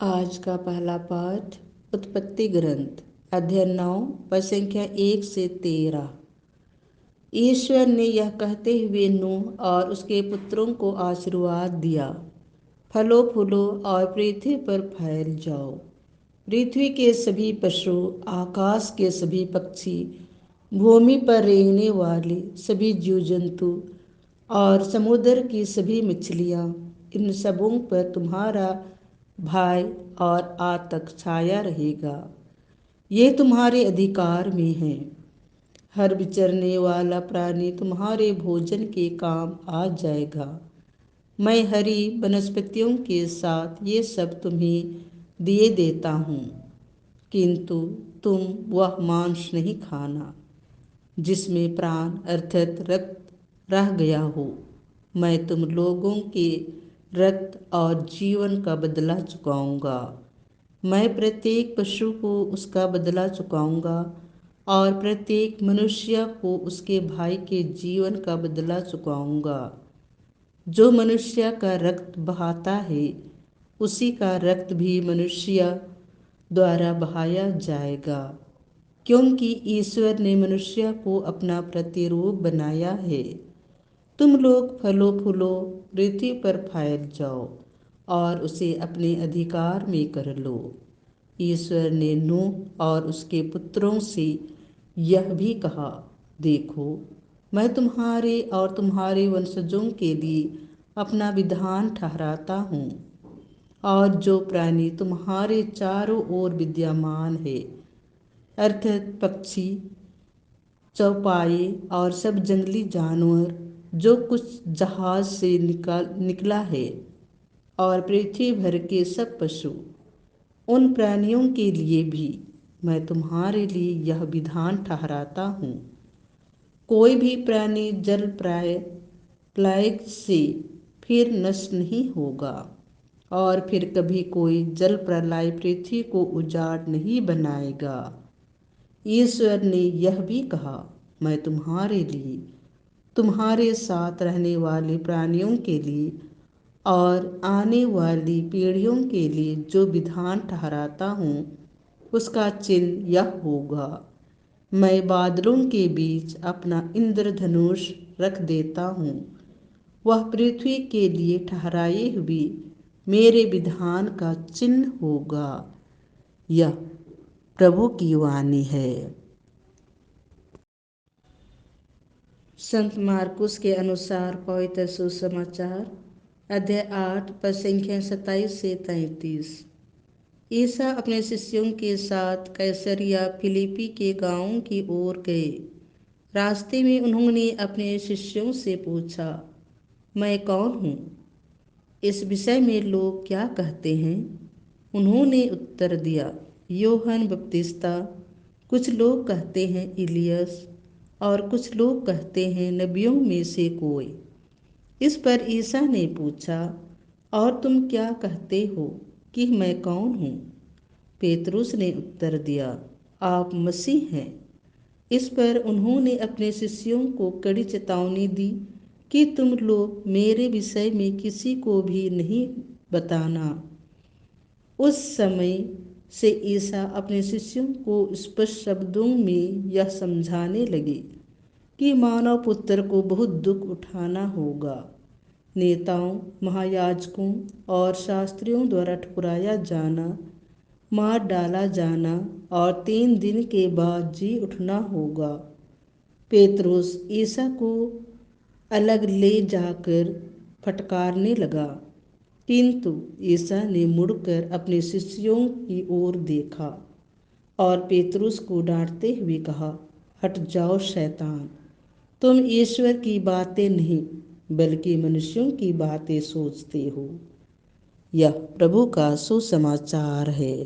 आज का पहला पाठ उत्पत्ति ग्रंथ अध्याय 9 पद संख्या 1 से 13। ईश्वर ने यह कहते हुए नूह और उसके पुत्रों को आशीर्वाद दिया, फलो फूलो और पृथ्वी पर फैल जाओ। पृथ्वी के सभी पशु, आकाश के सभी पक्षी, भूमि पर रेंगने वाले सभी जीव जंतु और समुद्र की सभी मछलियाँ, इन सबों पर तुम्हारा भय और आतंक छाया रहेगा। ये तुम्हारे अधिकार में है। हर विचरने वाला प्राणी तुम्हारे भोजन के काम आ जाएगा। मैं हरी वनस्पतियों के साथ ये सब तुम्हें दिए देता हूँ, किंतु तुम वह मांस नहीं खाना जिसमें प्राण अर्थात रक्त रह गया हो। मैं तुम लोगों के रक्त और जीवन का बदला चुकाऊंगा। मैं प्रत्येक पशु को उसका बदला चुकाऊंगा और प्रत्येक मनुष्य को उसके भाई के जीवन का बदला चुकाऊंगा। जो मनुष्य का रक्त बहाता है, उसी का रक्त भी मनुष्य द्वारा बहाया जाएगा, क्योंकि ईश्वर ने मनुष्य को अपना प्रतिरूप बनाया है। तुम लोग फलो फूलो, पृथ्वी पर फैल जाओ और उसे अपने अधिकार में कर लो। ईश्वर ने नूह और उसके पुत्रों से यह भी कहा, देखो, मैं तुम्हारे और तुम्हारे वंशजों के लिए अपना विधान ठहराता हूँ, और जो प्राणी तुम्हारे चारों ओर विद्यमान है, अर्थात पक्षी, चौपाए और सब जंगली जानवर, जो कुछ जहाज से निकला है, और पृथ्वी भर के सब पशु, उन प्राणियों के लिए भी मैं तुम्हारे लिए यह विधान ठहराता हूँ। कोई भी प्राणी जल प्रलय से फिर नष्ट नहीं होगा, और फिर कभी कोई जल प्रलय पृथ्वी को उजाड़ नहीं बनाएगा। ईश्वर ने यह भी कहा, मैं तुम्हारे लिए, तुम्हारे साथ रहने वाले प्राणियों के लिए और आने वाली पीढ़ियों के लिए जो विधान ठहराता हूँ, उसका चिन्ह यह होगा, मैं बादलों के बीच अपना इंद्रधनुष रख देता हूँ। वह पृथ्वी के लिए ठहराए हुए मेरे विधान का चिन्ह होगा। यह प्रभु की वाणी है। संत मार्कुस के अनुसार पवित्र सुसमाचार अध्याय 8 पद संख्या 27 से 33। ईसा अपने शिष्यों के साथ कैसरिया फिलिपी के गांवों की ओर गए। रास्ते में उन्होंने अपने शिष्यों से पूछा, मैं कौन हूँ? इस विषय में लोग क्या कहते हैं? उन्होंने उत्तर दिया, यूहन्ना बपतिस्ता, कुछ लोग कहते हैं इलियस, और कुछ लोग कहते हैं नबियों में से कोई। इस पर ईसा ने पूछा, और तुम क्या कहते हो कि मैं कौन हूँ? पेतरुस ने उत्तर दिया, आप मसीह हैं। इस पर उन्होंने अपने शिष्यों को कड़ी चेतावनी दी कि तुम लोग मेरे विषय में किसी को भी नहीं बताना। उस समय से ईसा अपने शिष्यों को स्पष्ट शब्दों में यह समझाने लगे कि मानव पुत्र को बहुत दुख उठाना होगा, नेताओं, महायाजकों और शास्त्रियों द्वारा ठुकराया जाना, मार डाला जाना और 3 दिन के बाद जी उठना होगा। पेतरुस ईसा को अलग ले जाकर फटकारने लगा, किंतु ईसा ने मुड़कर अपने शिष्यों की ओर देखा और पेतरुस को डांटते हुए कहा, हट जाओ शैतान, तुम ईश्वर की बातें नहीं बल्कि मनुष्यों की बातें सोचते हो। यह प्रभु का सुसमाचार है।